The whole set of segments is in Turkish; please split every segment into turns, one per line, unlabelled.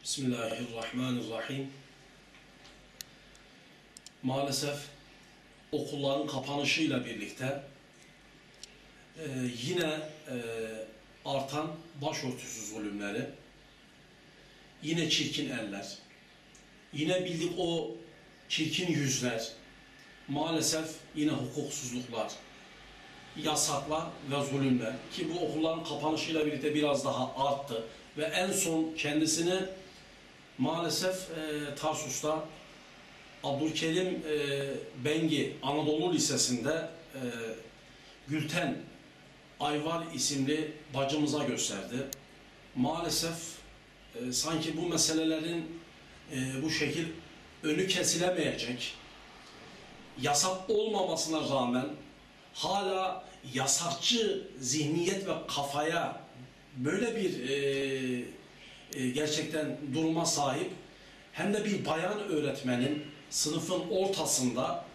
Bismillahirrahmanirrahim. Maalesef okulların kapanışıyla birlikte yine artan başörtüsü zulümleri, yine çirkin eller, yine bildik o çirkin yüzler, maalesef yine hukuksuzluklar, yasaklar ve zulümler ki bu okulların kapanışıyla birlikte biraz daha arttı ve en son kendisini maalesef Tarsus'ta Abdülkerim Bengi Anadolu Lisesi'nde Gülten Ayvar isimli bacımıza gösterdi. Maalesef sanki bu meselelerin bu şekil önü kesilemeyecek, yasak olmamasına rağmen hala yasakçı zihniyet ve kafaya böyle bir gerçekten duruma sahip, hem de bir bayan öğretmenin sınıfın ortasında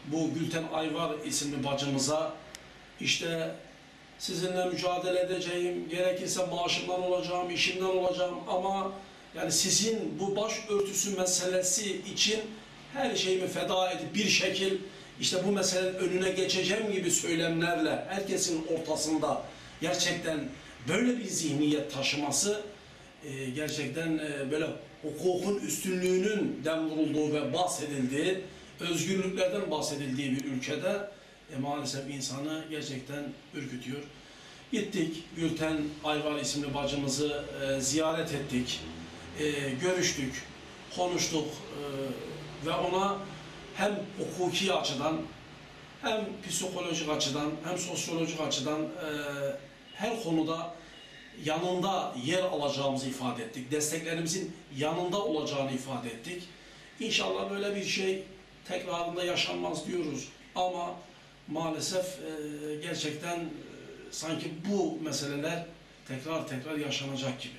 bu Gülten Ayvar isimli bacımıza işte sizinle mücadele edeceğim, gerekirse maaşımdan olacağım, işimden olacağım ama yani sizin bu başörtüsü meselesi için her şeyimi feda edip bir şekil işte bu meselenin önüne geçeceğim gibi söylemlerle herkesin ortasında gerçekten böyle bir zihniyet taşıması gerçekten böyle hukukun üstünlüğünün dem vurulduğu ve bahsedildiği, özgürlüklerden bahsedildiği bir ülkede maalesef insanı gerçekten ürkütüyor. Gittik, Gülten Ayvar isimli bacımızı ziyaret ettik, görüştük, konuştuk ve ona hem hukuki açıdan, hem psikolojik açıdan, hem sosyolojik açıdan her konuda yanında yer alacağımızı ifade ettik. Desteklerimizin yanında olacağını ifade ettik. İnşallah böyle bir şey tekrarında yaşanmaz diyoruz. Ama maalesef gerçekten sanki bu meseleler tekrar yaşanacak gibi.